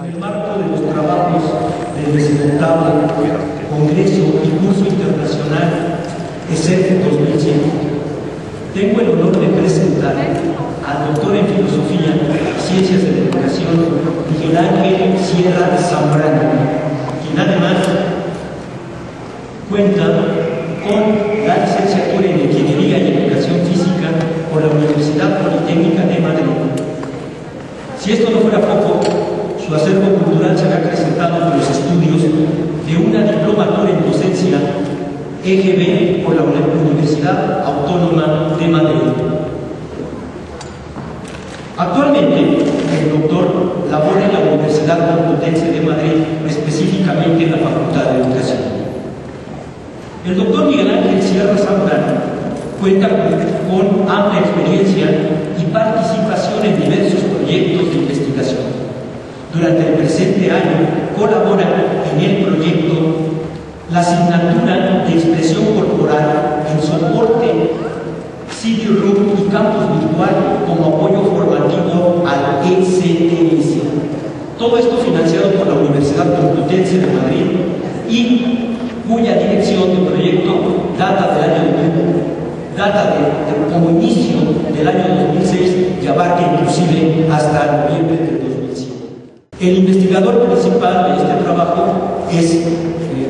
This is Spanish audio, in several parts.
En el marco de los trabajos del 18º Congreso y Curso Internacional ESEF 2007, tengo el honor de presentar al doctor en Filosofía y Ciencias de la Educación, Miguel Ángel Sierra Zambrano, quien además cuenta con la licenciatura en Ingeniería y Educación Física por la Universidad Politécnica de Madrid. Si esto no fuera poco, su acervo cultural se ha acrecentado con los estudios de una diplomatura en docencia EGB por la Universidad Autónoma de Madrid. Actualmente, el doctor labora en la Universidad Complutense de Madrid, específicamente en la Facultad de Educación. El doctor Miguel Ángel Sierra Zambrano cuenta con amplia experiencia y participación en diversos proyectos de investigación. Durante el presente año colabora en el proyecto la asignatura de expresión corporal en soporte CD-ROOM y campus virtual como apoyo formativo al ECTS. Todo esto financiado por la Universidad Complutense de Madrid y cuya dirección de proyecto data como inicio del año 2006 y abarca inclusive hasta noviembre del 2007. El investigador principal de este trabajo es,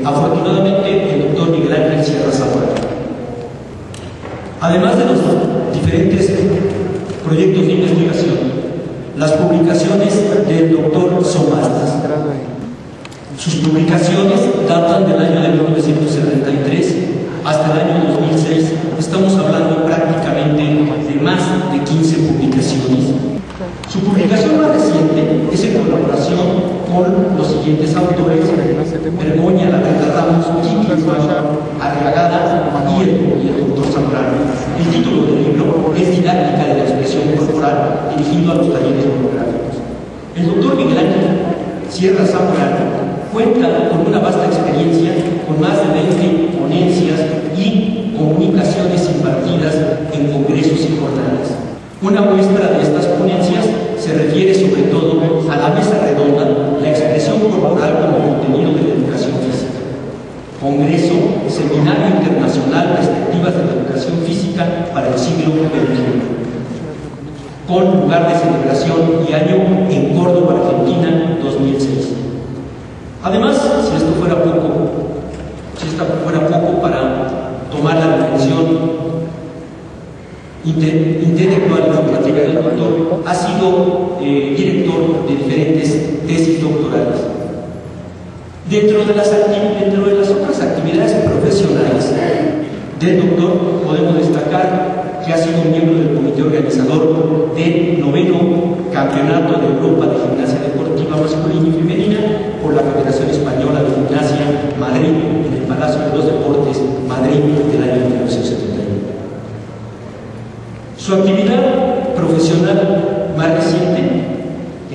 afortunadamente, el doctor Miguel Ángel Sierra Zambrano. Además de los diferentes proyectos de investigación, las publicaciones del doctor son vastas. Sus publicaciones datan del año de 1973 hasta el año 2006. Estamos hablando prácticamente de más de 15 publicaciones. Su publicación más reciente es en colaboración con los siguientes autores: Vergoña, La Greta Ramos, Kiki Arriagada y el doctor Zambrano. El título del libro es Didáctica de la expresión corporal, dirigido a los talleres monográficos. El doctor Miguel Ángel Sierra Zambrano cuenta con una vasta experiencia, con más de 20 ponencias y comunicaciones impartidas en congresos y jornadas. Una muestra de estas ponencias se refiere sobre todo a la mesa redonda, la expresión corporal como contenido de la educación física. Congreso, Seminario Internacional Perspectivas de la Educación Física para el siglo XXI, con lugar de celebración y año en Córdoba, Argentina, 2006. Además, si esto fuera poco para tomar la dimensión intelectual y formativa del doctor, ha sido director de diferentes tesis doctorales. Dentro de las otras actividades profesionales del doctor, podemos destacar que ha sido miembro del comité organizador del 9º Campeonato de Europa de Gimnasia Deportiva Masculina y Femenina por la Federación Española de Gimnasia Madrid, en el Palacio de los Deportes Madrid, del año 1971. Su actividad profesional más reciente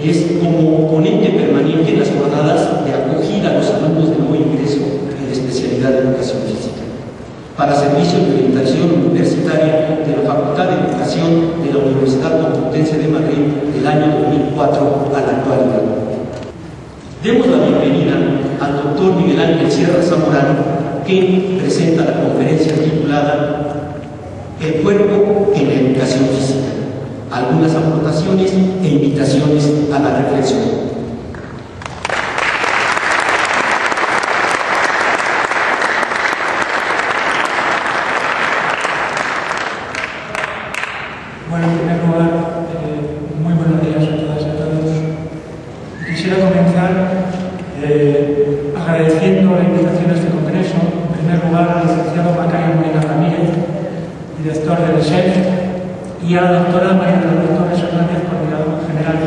es como ponente permanente en las jornadas de acogida a los alumnos de nuevo ingreso en la especialidad de Educación Física, para servicios de orientación universitaria de la Facultad de Educación de la Universidad Complutense de Madrid del año 2004 a la actualidad. Demos la bienvenida al doctor Miguel Ángel Sierra Zambrano, que presenta la conferencia titulada El cuerpo en la educación física, algunas aportaciones e invitaciones a la reflexión. Bueno, en primer lugar, muy buenos días a todas y a todos. Quisiera comenzar agradeciendo la invitación a este congreso, en primer lugar al licenciado Macario Molina Ramírez, director del ESEF, y a la doctora María de los Torres Hernández, coordinadora general.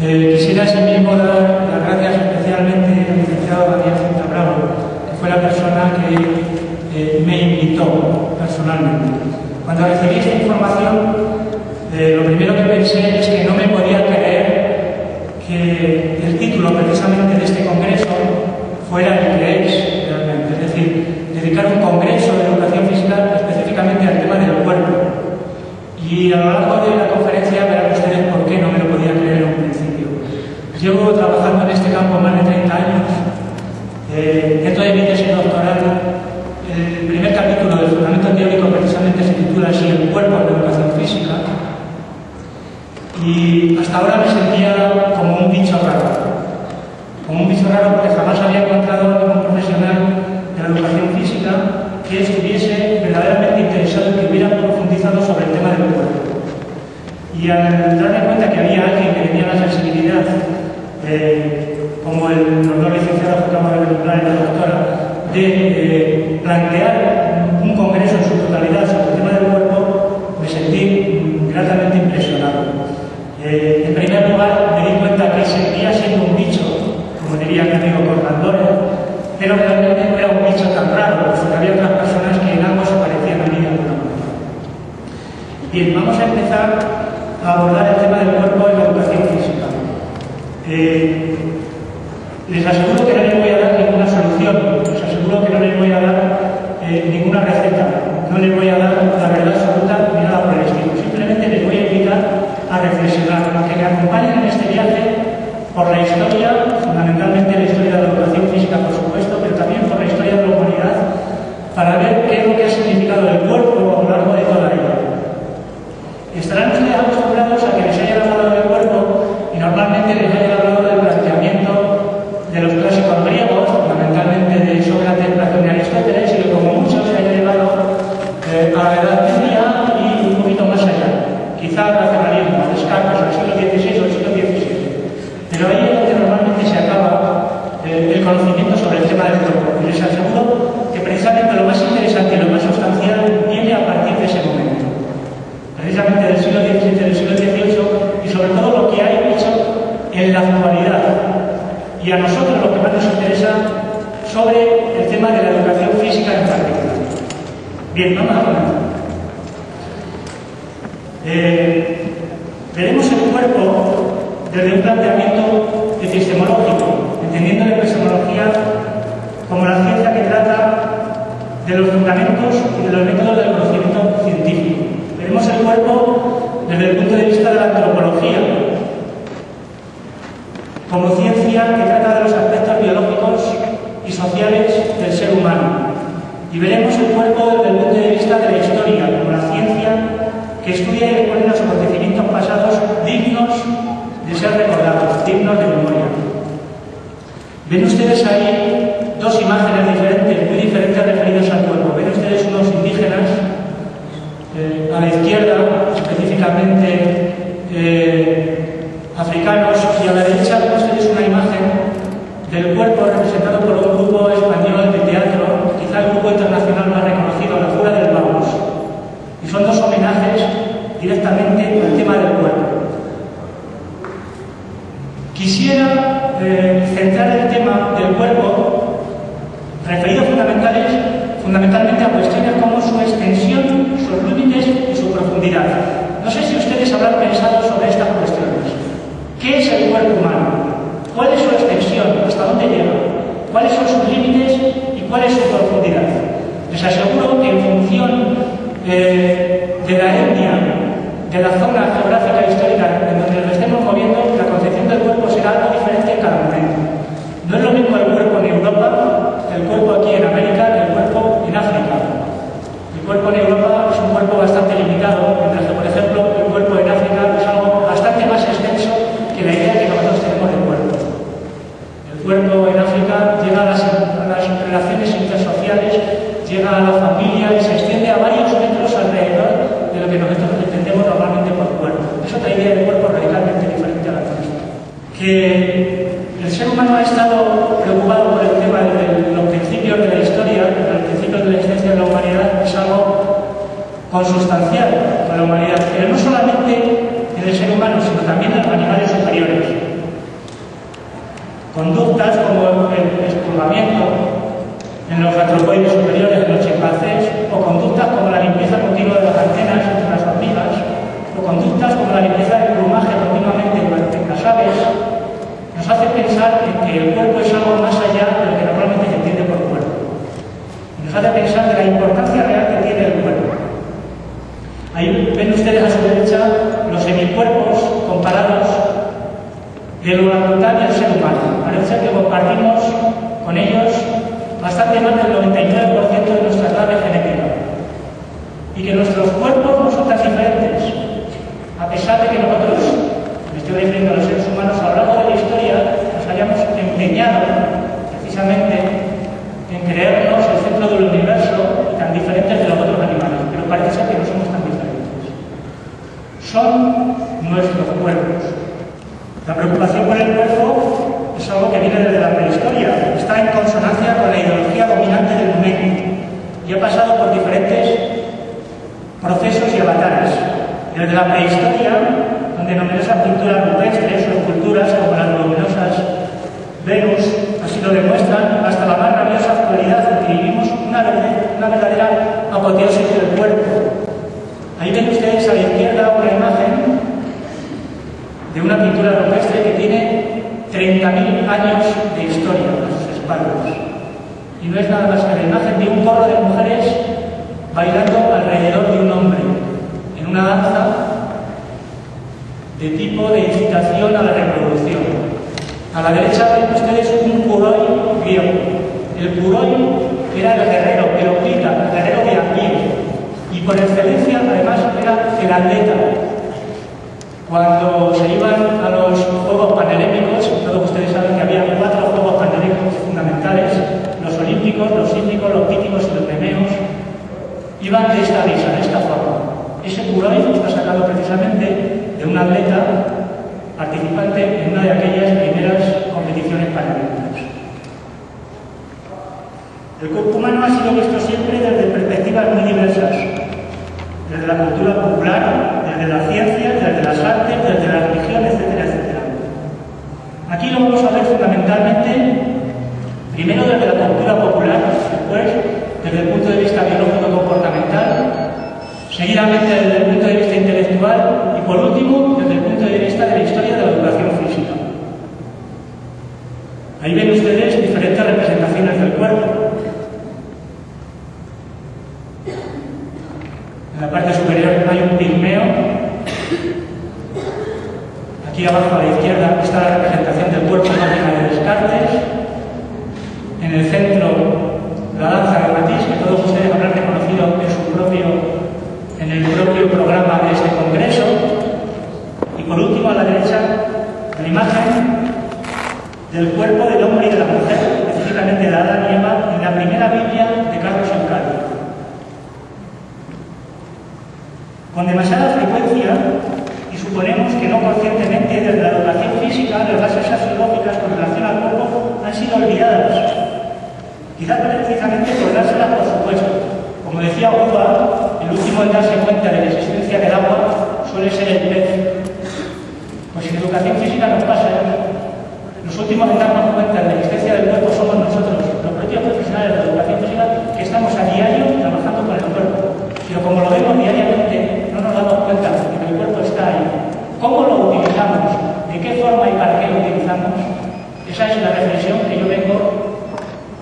Quisiera asimismo dar las gracias especialmente al licenciado Daniel Cinta Bravo, que fue la persona que me invitó personalmente. Cuando recibí esta información, lo primero que pensé es que no me podía creer que el título precisamente de este congreso fuera el que es realmente, es decir, dedicar un congreso de educación física específicamente al tema del cuerpo. Y a lo largo de la conferencia verán ustedes por qué no me lo podía creer en un principio. Llevo campo más de 30 años. Dentro de mi tesis doctoral, el primer capítulo del fundamento teórico precisamente se titula así: el cuerpo en la educación física. Y hasta ahora me sentía como un bicho raro. Como un bicho raro porque jamás había encontrado ningún profesional de la educación física que estuviese verdaderamente interesado y que hubiera profundizado sobre el tema del cuerpo. Y al darme cuenta que había alguien que tenía la sensibilidad, como los dos licenciados que acabo de nombrar y la doctora, de plantear un congreso en su totalidad sobre el tema del cuerpo, me sentí gratamente impresionado. En primer lugar, me di cuenta que seguía siendo un bicho, como diría mi amigo Cortandore, pero realmente no era un bicho tan raro, porque había otras personas que en algo se parecían a mí de alguna manera. Bien, vamos a empezar a abordar el tema del cuerpo en la educación física. Les aseguro que no les voy a dar ninguna solución, les aseguro que no les voy a dar ninguna receta, no les voy a dar la verdad absoluta ni nada por el estilo. Simplemente les voy a invitar a reflexionar, a que me acompañen en este viaje por la historia, fundamentalmente la historia de la educación física, por supuesto, pero también por la historia de la humanidad, para ver qué es lo que ha significado el cuerpo a lo largo de toda ella. Estarán ustedes acostumbrados a que les haya hablado del cuerpo y normalmente les haya hablado del planteamiento de los clásicos griegos, fundamentalmente de Sócrates, Platón y Aristóteles, y que como muchos se haya llevado a la Edad Media y un poquito más allá, quizá al racionalismo, a Descartes, al siglo XVI o al siglo XVII. Pero ahí es donde normalmente se acaba el conocimiento sobre el tema del cuerpo. Y les aseguro que precisamente lo más interesante y lo más sustancial viene a partir de ese momento. Precisamente del siglo XVII, del siglo XVIII, y sobre todo lo que hay hecho en la actualidad. Y a nosotros lo que más nos interesa sobre el tema de la educación física en particular. Bien, vamos a comenzar. Veremos el cuerpo desde un planteamiento epistemológico, entendiendo la epistemología como la ciencia que trata de los fundamentos y de los métodos del conocimiento científico. Veremos el cuerpo desde el punto de vista de la antropología, como ciencia que trata de los aspectos biológicos y sociales del ser humano. Y veremos el cuerpo desde el punto de vista de la historia, como la ciencia que estudia y expone los acontecimientos pasados dignos de ser recordados, dignos de memoria. Ven ustedes ahí dos imágenes diferentes, muy diferentes referidas al cuerpo. Ven ustedes unos indígenas, a la izquierda, específicamente africanos, y a la derecha ven ustedes una imagen del cuerpo representado por un grupo español de teatro, quizá el grupo internacional más reconocido, La Jura del Vamos. Y son dos homenajes directamente al tema del cuerpo. Quisiera centrar el tema del cuerpo referido fundamentalmente a cuestiones como su extensión, sus límites y su profundidad. No sé si ustedes habrán pensado sobre estas cuestiones. ¿Qué es el cuerpo humano? ¿Cuál es su extensión? ¿Hasta dónde llega? ¿Cuáles son sus límites y cuál es su profundidad? Les aseguro que en función de la etnia, de la zona geográfica e histórica en donde nos estemos moviendo, la concepción del cuerpo será algo diferente en cada momento. No es lo mismo el cuerpo en Europa, el cuerpo aquí en América, que el cuerpo en África. El cuerpo en Europa es un cuerpo bastante limitado, mientras que, por ejemplo, el cuerpo en África es algo bastante más extenso que la idea que nosotros tenemos del cuerpo. El cuerpo en África llega a las relaciones intersociales, llega a la familia y se extiende a varios metros alrededor de lo que nosotros entendemos normalmente por cuerpo. Es otra idea de cuerpo radicalmente diferente a la nuestra. Que el ser humano ha estado preocupado por el tema de los principios de la historia, de los principios de la existencia de la humanidad, es algo consustancial con la humanidad, pero no solamente en el ser humano, sino también en los animales superiores. Conductas como el expurgamiento en los antropoides superiores de los chimpancés, o conductas como la limpieza continua de las antenas entre las hormigas, o conductas como la limpieza del plumaje continuamente en las aves, nos hace pensar en que el cuerpo es algo más allá de lo que normalmente se entiende por cuerpo. Nos hace pensar de la importancia real que tiene el cuerpo. Ahí ven ustedes a su derecha los semicuerpos comparados del orangután y el ser humano. Parece compartimos con ellos bastante más del 99% de nuestra clave genética y que nuestros cuerpos no son tan diferentes, a pesar de que nosotros, me estoy refiriendo a los seres humanos, a lo largo de la historia nos hayamos empeñado precisamente en creernos el centro del universo y tan diferentes de los otros animales, pero parece ser que no somos tan diferentes. Son nuestros cuerpos. La preocupación por el cuerpo es algo que viene desde la prehistoria, está en consonancia con la ideología dominante del momento y ha pasado por diferentes procesos y avatares. Desde la prehistoria, donde numerosas pinturas rupestres o esculturas como las voluminosas Venus así lo demuestran, hasta la más rabiosa actualidad, en que vivimos una verdadera apoteosis del cuerpo. Ahí ven ustedes a la izquierda una imagen de una pintura rupestre que tiene 30.000 años de historia a sus espaldas. Y no es nada más que la imagen de un coro de mujeres bailando alrededor de un hombre, en una danza de tipo de incitación a la reproducción. A la derecha ven ustedes un puroi griego. El puroi era el guerrero, el oplita, el guerrero de a pie. Y por excelencia, además, era el atleta. Cuando se iban a los Juegos Panhelénicos, todos ustedes saben que había 4 Juegos Panhelénicos fundamentales, los olímpicos, los sísmicos, los píticos y los nemeos, iban de esta risa, de esta forma. Ese puroi está sacado precisamente de un atleta participante en una de aquellas primeras competiciones panhelénicas. El cuerpo humano ha sido visto siempre desde perspectivas muy diversas, desde la cultura popular, desde la ciencia, desde las artes, desde la religión, etcétera, etcétera. Aquí lo vamos a ver fundamentalmente, primero desde la cultura popular, después desde el punto de vista biológico-comportamental, seguidamente desde el punto de vista intelectual y por último desde el punto de vista de la historia de la educación física. Ahí ven ustedes diferentes representaciones del cuerpo. En la parte superior hay un pigmeo. Aquí abajo a la izquierda está la representación del cuerpo máquina de Descartes. En el centro, la danza de Matisse, que todos ustedes habrán reconocido en el propio programa de este congreso. Y por último, a la derecha, la imagen del cuerpo del hombre y de la mujer, específicamente de Adán y Eva, en la primera Biblia de Carlos Eucardi. Con demasiada frecuencia, y suponemos que no conscientemente, desde la educación física, las bases axiológicas con relación al cuerpo han sido olvidadas. Quizás precisamente por dárselas por supuesto. Como decía Uva, el último en darse cuenta de la existencia del agua suele ser el pez. Pues en educación física nos pasa eso. Los últimos en darnos cuenta de la existencia del cuerpo somos nosotros, los propios profesionales de la educación física, que estamos a diario trabajando con el cuerpo. Pero como lo vemos diariamente, no nos damos cuenta de que el cuerpo está ahí. ¿Cómo lo utilizamos? ¿De qué forma y para qué lo utilizamos? Esa es la reflexión que yo vengo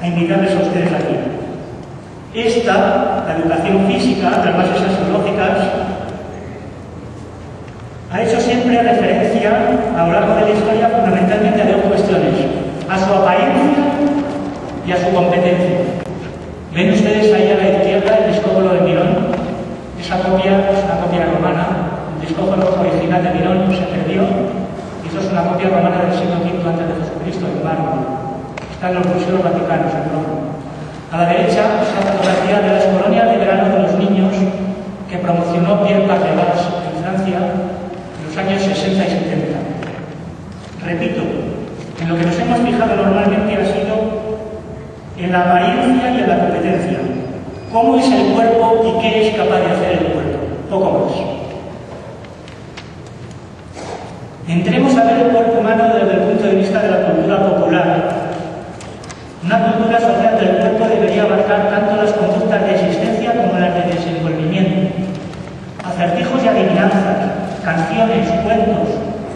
a invitarles a ustedes aquí. La educación física, las bases axiológicas, ha hecho siempre referencia a lo largo de la historia fundamentalmente a 2 cuestiones: a su apariencia y a su competencia. Ven ustedes ahí a la izquierda el discópolo de Mirón. Esa copia es una copia romana. El discópolo original de Mirón se perdió. Y eso es una copia romana del siglo V a.C., en mármol. Está en los museos vaticanos en Roma. A la derecha, esa fotografía de las colonias de verano de los niños que promocionó Pierre Carrevas en Francia en los años 60 y 70. Repito, en lo que nos hemos fijado normalmente ha sido en la apariencia y en la competencia. ¿Cómo es el cuerpo y qué es capaz de hacer el cuerpo? Poco más. Entremos a ver el cuerpo humano desde el punto de vista de la cultura popular. Una cultura social del cuerpo debería abarcar tanto las conductas de existencia como las de desenvolvimiento. Acertijos y adivinanzas, canciones, cuentos,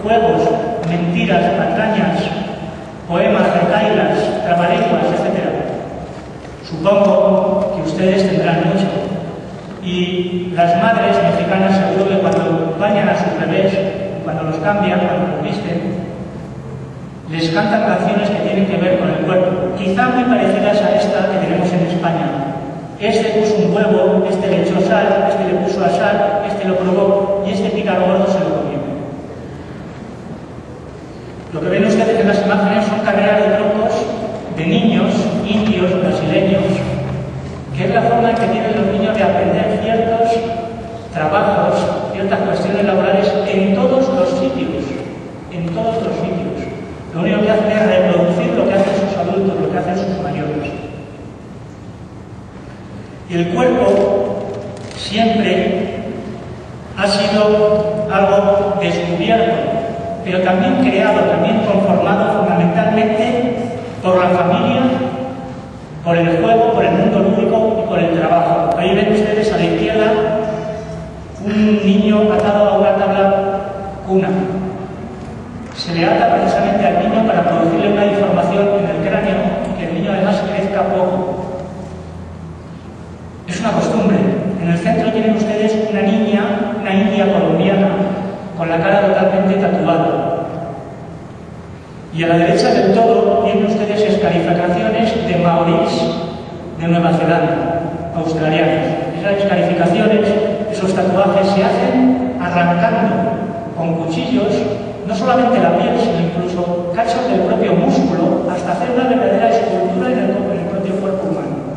juegos, mentiras, patrañas, poemas, retailas, trabalenguas, etc. Supongo que ustedes tendrán mucho. Y las madres mexicanas seguro que cuando bañan a sus bebés, cuando los cambian, cuando los visten, les cantan canciones que tienen que ver con el cuerpo, quizá muy parecidas a esta que tenemos en España. Este puso un huevo, este le echó sal, este le puso a sal, este lo probó y este pícaro gordo se lo comió. Lo que ven ustedes en las imágenes son carreras de troncos de niños indios brasileños, que es la forma en que tienen los niños de aprender ciertos trabajos, ciertas cuestiones laborales en todos los sitios, en todos los sitios. Lo único que hacen es reproducir lo que hacen sus adultos, lo que hacen sus mayores. Y el cuerpo siempre ha sido algo descubierto, pero también creado, también conformado fundamentalmente por la familia, por el juego, por el mundo lúdico y por el trabajo. Ahí ven ustedes a la izquierda un niño atado a una tabla cuna. Se le ata precisamente al niño para producirle una deformación en el cráneo y que el niño además crezca poco. Es una costumbre. En el centro tienen ustedes una niña, una india colombiana, con la cara totalmente tatuada. Y a la derecha del todo tienen ustedes escarificaciones de maorís de Nueva Zelanda, australianos. Esas escarificaciones, esos tatuajes se hacen arrancando con cuchillos no solamente la piel, sino incluso cachos del propio músculo, hasta hacer una verdadera escultura en el propio cuerpo humano.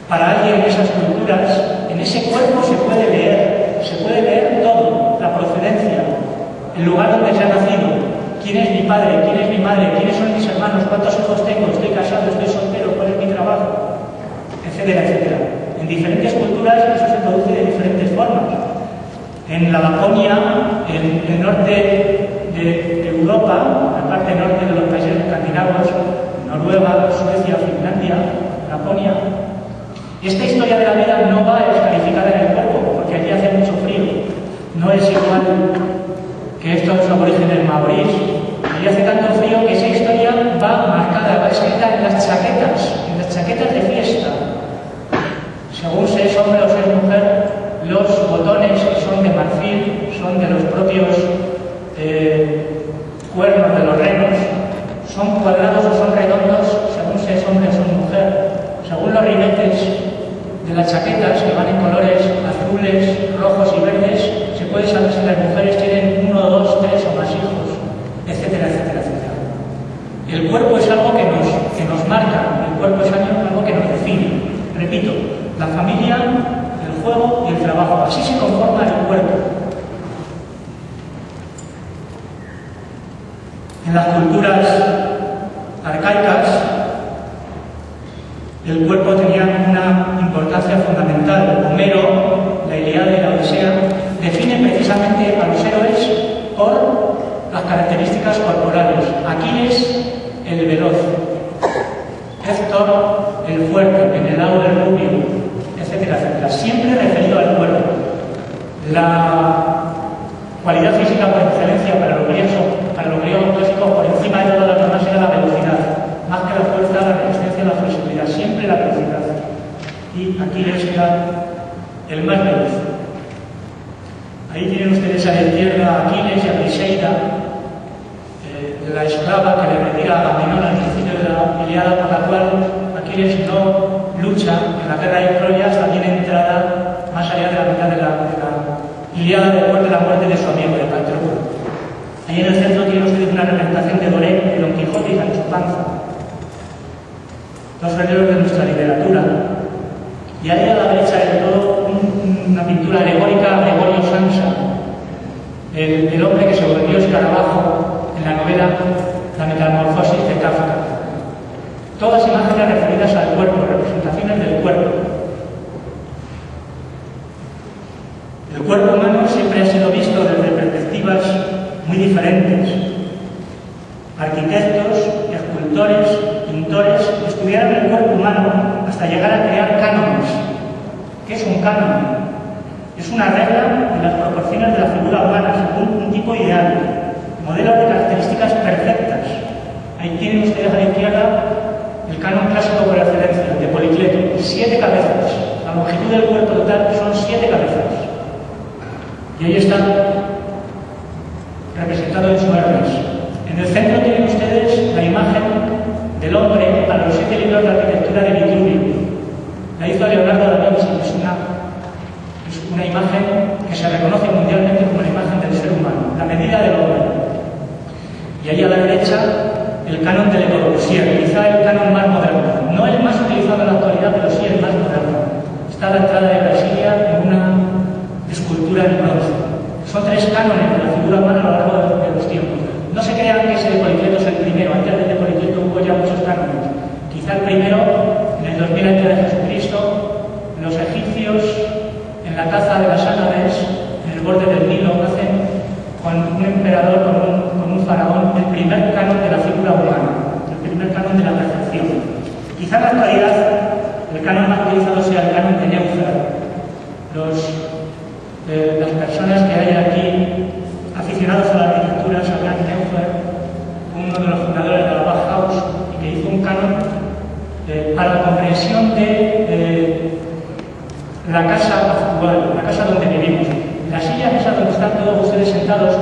Para alguien en esas culturas, en ese cuerpo se puede leer todo, la procedencia, el lugar donde se ha nacido, quién es mi padre, quién es mi madre, quiénes son mis hermanos, cuántos hijos tengo, estoy casado, estoy soltero, cuál es mi trabajo, etcétera, etcétera. En diferentes culturas eso se produce de diferentes formas. En la Laponia, en el norte de Europa, la parte norte de los países escandinavos, Noruega, Suecia, Finlandia, Laponia, esta historia de la vida no va escarificada en el cuerpo, porque allí hace mucho frío. No es igual que estos aborígenes maorís. Allí hace tanto frío que esa historia va marcada, va escrita en las chaquetas de fiesta. Según se es hombre o se es mujer, los botones son de marfil, son de los propios cuernos de los renos, son cuadrados o son redondos, según se es hombre o se es mujer. Según los ribetes de las chaquetas, que van en colores azules, rojos y verdes, se puede saber si las mujeres tienen 1, 2, 3 o más hijos, etcétera, etcétera, etcétera. El cuerpo es algo que nos marca, el cuerpo es algo que nos define. Repito, la familia, el juego y el trabajo, así se conforma el cuerpo. En las culturas arcaicas, el cuerpo tenía una importancia fundamental. Homero, la Ilíada y la Odisea, definen precisamente a los héroes por las características corporales. Aquiles, el veloz; Héctor, el fuerte; Menelao, el rubio, etcétera, etcétera. Siempre referido al cuerpo. La cualidad física por excelencia para los griegos clásicos, por encima de todas las demás, era la velocidad. Más que la fuerza, la resistencia, la flexibilidad, siempre la velocidad. Y Aquiles era el más veloz. Ahí tienen ustedes a la izquierda a Aquiles y a Briseida, la esclava que le retira a Agamenón al principio de la Ilíada, por la cual Aquiles no lucha en la guerra de Troya hasta bien entrada, más allá de la mitad de la Ilíada, después de la muerte de su amigo, de Patroclo. Ahí en el centro tienen ustedes una representación de Doré, de Don Quijote y Sancho Panza, dos herederos de nuestra literatura. Y ahí a la derecha del todo una pintura alegórica a Gregorio Samsa, el hombre que se volvió escarabajo en la novela La Metamorfosis de Kafka. Todas imágenes referidas al cuerpo, representaciones del cuerpo. El cuerpo humano siempre ha sido visto desde perspectivas muy diferentes. Arquitectos, escultores, pintores estudiaron el cuerpo humano hasta llegar a crear cánones. ¿Qué es un canon? Es una regla de las proporciones de la figura humana según un tipo ideal, modelos de características perfectas. Ahí tienen ustedes a la izquierda el canon clásico por excelencia, de Policleto: 7 cabezas. La longitud del cuerpo total son 7 cabezas. Y ahí está representado en su Hermes. En el centro tienen ustedes imagen del hombre para los 7 libros de arquitectura de Vitruvio. La hizo Leonardo da Vinci. Es una imagen que se reconoce mundialmente como la imagen del ser humano, la medida del hombre. Y ahí a la derecha, el canon de Le Corbusier, quizá el canon más moderno. No el más utilizado en la actualidad, pero sí el más moderno. Está a la entrada de Brasilia en una escultura en bronce. Son 3 cánones de la figura humana a lo largo de los tiempos. No se crean que ese de Policleto es el primero. Antes de Policleto hubo ya muchos cánones. Quizá el primero, en el 2000 antes de Jesucristo, los egipcios, en la caza de las ánades, en el borde del Nilo, hacen con un emperador, con un faraón, el primer canon de la figura humana, el primer canon de la perfección. Quizá en la actualidad el canon más utilizado sea el canon de Neufeld. Las personas que hay aquí aficionados a la arquitectura sabrán Neufeld, uno de los fundadores de la Bauhaus, y que hizo un canon para la comprensión de la casa actual, la casa donde vivimos. Las sillas esas donde están todos ustedes sentados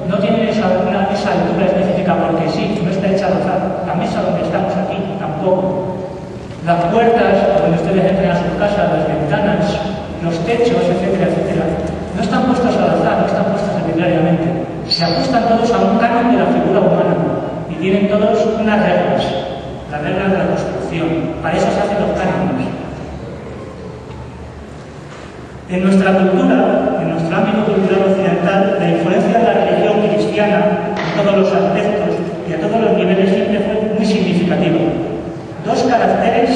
no tienen esa altura específica porque sí, no está hecha al azar. La mesa donde estamos aquí tampoco. Las puertas donde ustedes entran a sus casas, las ventanas, los techos, etcétera, etcétera, no están puestos al azar, no están puestos arbitrariamente. Se ajustan todos a un canon de la figura humana y tienen todos unas reglas, las reglas de la construcción. Para eso se hacen los cánones. En nuestra cultura, en nuestro ámbito cultural occidental, la influencia de la religión cristiana en todos los aspectos y a todos los niveles siempre fue muy significativa. 2 caracteres,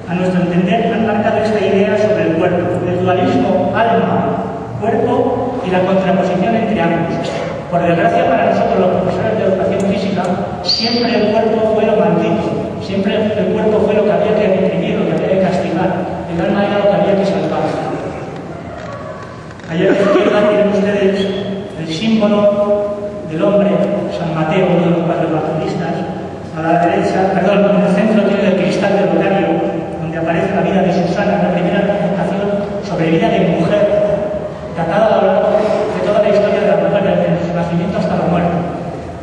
a nuestro entender, han marcado esta idea sobre el cuerpo: el dualismo alma-cuerpo y la contraposición entre ambos. Por desgracia para nosotros, los profesores de educación física, siempre el cuerpo fue lo maldito, siempre el cuerpo fue lo que había que reprimir, lo que había que castigar, el alma era lo que había que salvar. Allá a la izquierda tienen ustedes el símbolo del hombre, San Mateo, uno de los 4 evangelistas. A la derecha, perdón, en el centro tiene el cristal del Rosario, donde aparece la vida de Susana, la primera representación sobre vida de mujer, datada a lo largo de toda la historia de la mujer, desde su nacimiento hasta la muerte.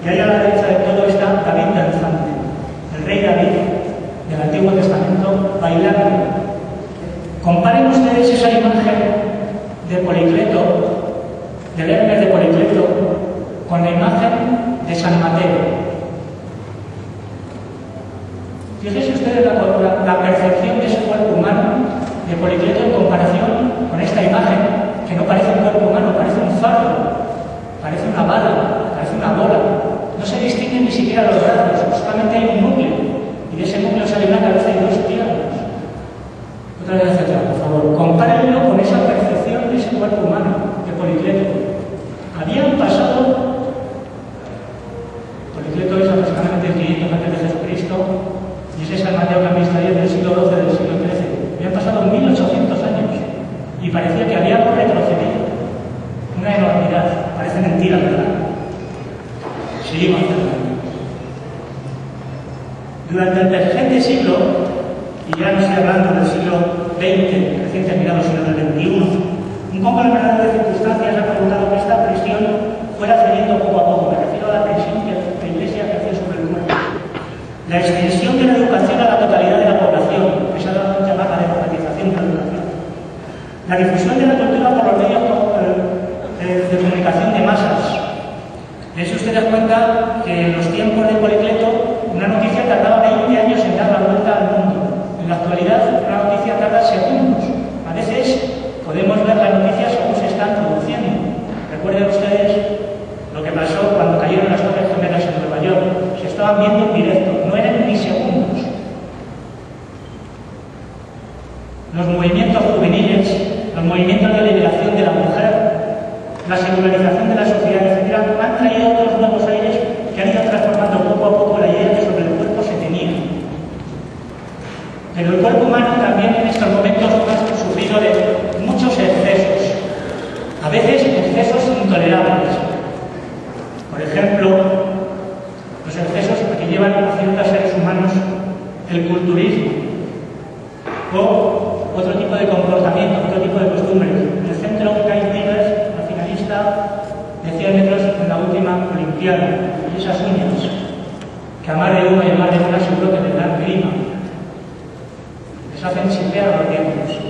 Y ahí a la derecha de todo está David danzante, el rey David del Antiguo Testamento, bailando. Comparen ustedes esa imagen de Policleto, del Hermes de Policleto, con la imagen de San Mateo. Fíjense ustedes la percepción de ese cuerpo humano de Policleto en comparación con esta imagen, que no parece un cuerpo humano, parece un fardo, parece una bala, parece una bola. No se distinguen ni siquiera los brazos, solamente hay un núcleo, y de ese núcleo sale una cabeza y 2 piernas. Otra vez hacia atrás, por favor. Compárenlo con esa percepción de ese cuerpo humano de Policleto. Habían pasado, Policleto es aproximadamente 500 antes de Jesucristo, y ese San Mateo que han visto ahí del siglo XII, del siglo XIII. Habían pasado 1800 años y parecía que habíamos retrocedido. Una enormidad. Parece mentira, ¿verdad? Seguimos adelante. Durante el presente siglo, y ya no estoy hablando del siglo XX, recién terminado, sino del XXI, un conglomerado de circunstancias ha provocado que esta presión fuera cediendo poco a poco. Me refiero a la presión que la Iglesia ejerció sobre el cuerpo. La extensión de la educación a la totalidad de la población, que se ha dado a llamar la democratización de la educación. La difusión de la cultura por los medios de comunicación de masas. ¿Se ustedes cuenta que en los tiempos de Policleto una noticia tardaba 20 años en dar la vuelta al mundo? En la actualidad una noticia tarda segundos. A veces podemos ver las noticias según se están produciendo. Recuerden ustedes lo que pasó cuando cayeron las Torres Gemelas en Nueva York. Se estaban viendo en directo, no eran ni segundos. Los movimientos juveniles, los movimientos de liberación de la mujer, la secularización de la sociedad, etc., han traído otros nuevos aires que han ido transformando poco a poco la idea que sobre el cuerpo se tenía. Pero el cuerpo humano también en estos momentos ha sufrido de muchos excesos, a veces excesos intolerables. Por ejemplo, los excesos que llevan a ciertos seres humanos el culturismo o otro tipo de comportamiento, otro tipo de costumbres. En el centro, Kai Rivers, la finalista de 100 metros en la última Olimpiada, y esas uñas. que a más de uno y a más de una seguro que les dan grima. Les hacen chipear los dientes.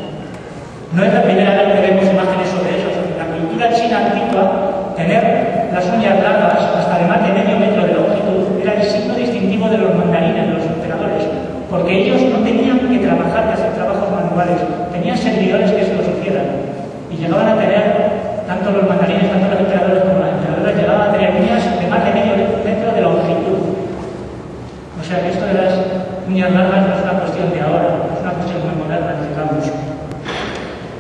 No es la primera vez que vemos imágenes sobre eso. En la cultura china antigua, tener las uñas largas, hasta de más de medio metro de longitud, era el signo distintivo de los mandarines, de los emperadores, porque ellos no tenían que trabajar, que hacer trabajos manuales, tenían servidores que se los hicieran. Y llegaban a tener, tanto los mandarines, tanto los emperadores como las emperadoras, llegaban a tener uñas de más de medio metro de longitud. O sea que esto de las uñas largas no es una cuestión de ahora, es una cuestión muy moderna, digamos.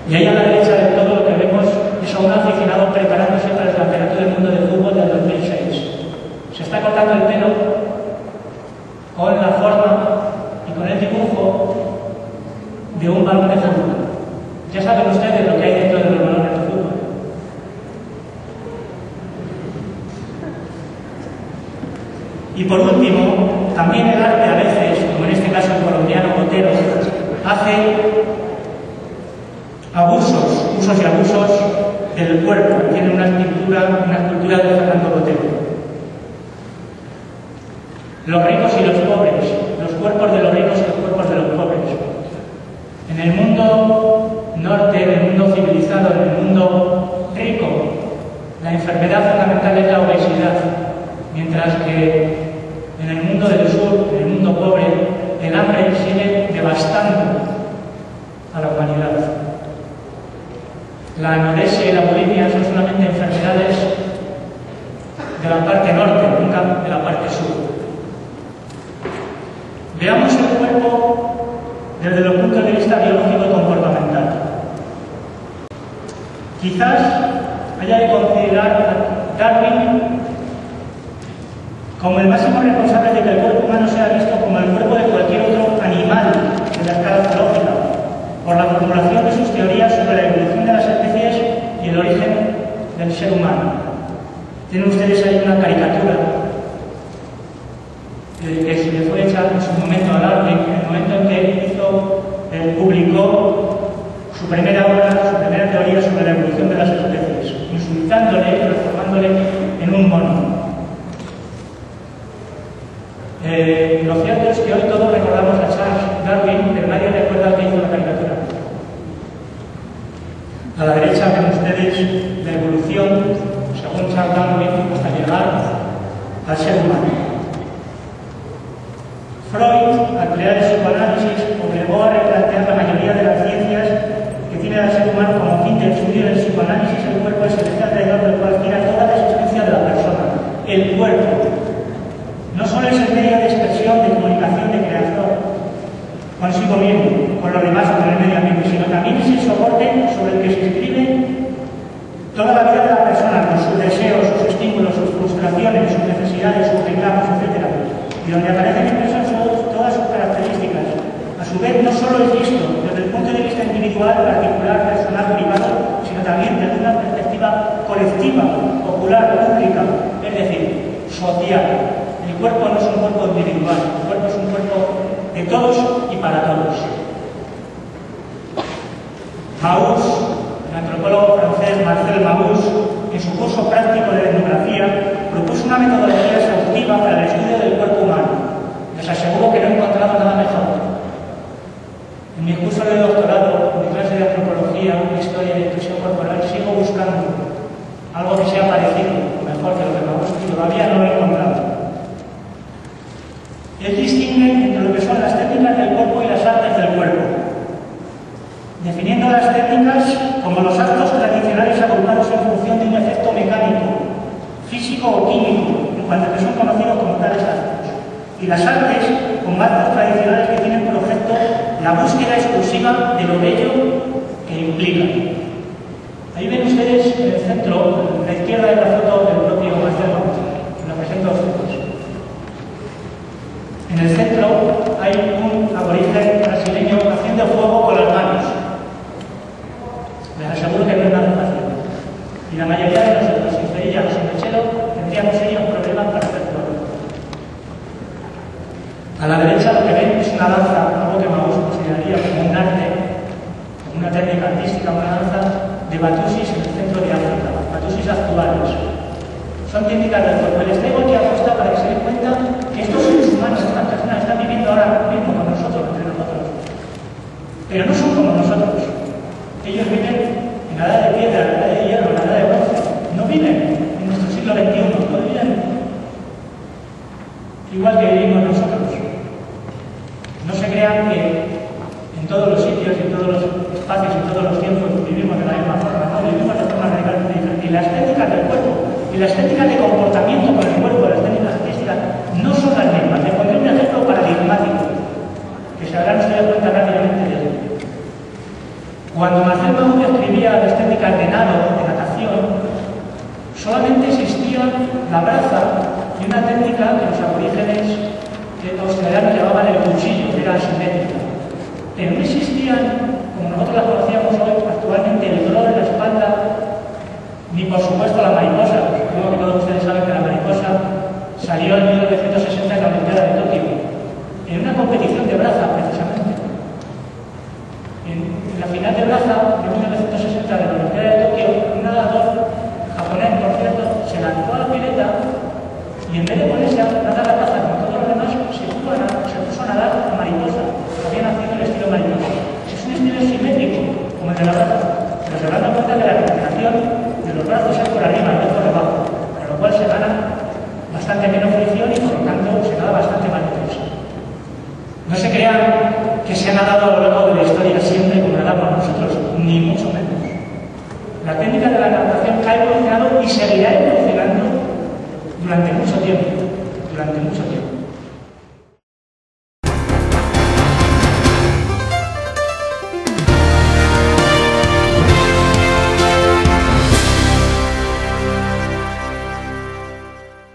Y ahí a la derecha de todo lo que vemos es a un aficionado preparándose para el Campeonato del Mundo de Fútbol del 2006. Se está cortando el pelo con la forma y con el dibujo de un balón de fútbol. Ya saben ustedes lo que hay dentro de los balones de fútbol. Y por último, también el arte a veces, como en este caso el colombiano Botero, hace usos y abusos del cuerpo. Tiene una escultura de Fernando Botero. Los ricos y los pobres, los cuerpos de los ricos y los cuerpos de los pobres. En el mundo norte, en el mundo civilizado, en el mundo rico, la enfermedad fundamental es la obesidad, mientras que en el mundo del sur, en el mundo pobre, el hambre sigue devastando a la humanidad. La anorexia y la bulimia son solamente enfermedades de la parte norte, nunca de la parte sur. Veamos el cuerpo desde el punto de vista biológico y comportamental. Quizás haya que considerar a Darwin como el máximo responsable de que el cuerpo humano sea visto como el cuerpo de cualquier otro animal de la escala zoológica, por la formulación de sus teorías sobre la evolución de las especies y el origen del ser humano. Tienen ustedes ahí una caricatura que se le fue hecha en su momento a Darwin, en el momento en que publicó su primera obra, su primera teoría sobre la evolución de las especies, insultándole y transformándole en un mono. Lo cierto es que hoy todos recordamos a Charles Darwin, pero nadie recuerda que hizo la caricatura. A la derecha ven ustedes la evolución, según Charles Darwin, hasta llegar al ser humano. Freud, al crear el psicoanálisis, obligó a replantear la mayoría de las ciencias que tiene al ser humano como fin de estudio del psicoanálisis. El cuerpo es el eje alrededor del cual gira toda la existencia de la persona. El cuerpo no solo es el medio de expresión, de comunicación, de creación consigo mismo, con los demás, con el medio ambiente, sino también es el soporte sobre el que se escribe toda la vida de la persona, con sus deseos, sus estímulos, sus frustraciones, sus necesidades, sus reclamos, etc. Y donde aparecen impresas todas sus características. A su vez, no solo es visto desde el punto de vista individual, particular, personal, privado, sino también desde una perspectiva colectiva, popular, pública, es decir, social. El cuerpo no es un cuerpo individual, el cuerpo es un cuerpo de todos y para todos. Mauss, el antropólogo francés Marcel Mauss, en su curso práctico de etnografía, propuso una metodología exhaustiva para el estudio del cuerpo humano. Les aseguro que no he encontrado nada mejor. En mi curso de doctorado, en mi clase de antropología, historia y expresión corporal, sigo buscando algo que sea parecido, mejor que lo que Mauss, y todavía no lo he encontrado. Él distingue entre lo que son las técnicas del cuerpo y las artes del cuerpo, definiendo las técnicas como los actos tradicionales agrupados en función de un efecto mecánico, físico o químico, en cuanto que son conocidos como tales actos, y las artes como actos tradicionales que tienen por objeto la búsqueda exclusiva de lo bello que implican. Ahí ven ustedes en el centro, a la izquierda de la foto del propio Marcel Mauss, que lo presento a ustedes. En el centro hay un aborigen brasileño haciendo fuego con las manos. Les aseguro que no es nada fácil. Y la mayoría de nosotros, si seríamos un mechero, tendríamos serios problemas para hacer fuego. A la derecha lo que ven es una danza, algo que Mauss consideraría como un arte, como una técnica artística, una danza de batusis en el centro de África, batusis actuales. Son técnicas del cuerpo. Les traigo aquí a costa para que se den cuenta que estos Pero no son como nosotros. Ellos viven en la edad de piedra, en la edad de hierro, en la edad de bronce. No viven en nuestro siglo XXI, no viven igual que vivimos nosotros. No se crean que en todos los sitios, en todos los espacios, en todos los tiempos vivimos de la misma forma, no, vivimos de forma radicalmente diferente. Y la estética del cuerpo y la estética de comportamiento con el cuerpo, las técnicas artísticas, no son las mismas. Les pondré un ejemplo paradigmático, que se habrán ustedes cuenta rápidamente de él. Cuando Marcel Mauss escribía la estética de nado, de natación, solamente existía la braza y una técnica que los aborígenes australianos llamaban el cuchillo, que era asimétrica. Pero no existían, como nosotros las conocíamos hoy, actualmente el dolor en la espalda, ni por supuesto la mariposa. Creo que todos ustedes saben que la mariposa salió en 1960 en la Olimpiada de Tokio, en una competición de braza, precisamente. En la final de braza de 1960 de la Olimpiada de Tokio, un nadador japonés, por cierto, se lanzó a la pileta y en vez de ponerse a nadar la braza como todos los demás, se puso a nadar mariposa. Había nacido el estilo mariposa. Es un estilo simétrico, como el de la braza, pero se dan cuenta que la recuperación de los brazos es por arriba, no es por debajo, con lo cual se gana bastante menos fricción y por lo tanto se nada bastante más deprisa. No se crean que se ha nadado a lo largo de la historia siempre como nadamos nosotros, ni mucho menos. La técnica de la natación ha evolucionado y seguirá evolucionando durante mucho tiempo.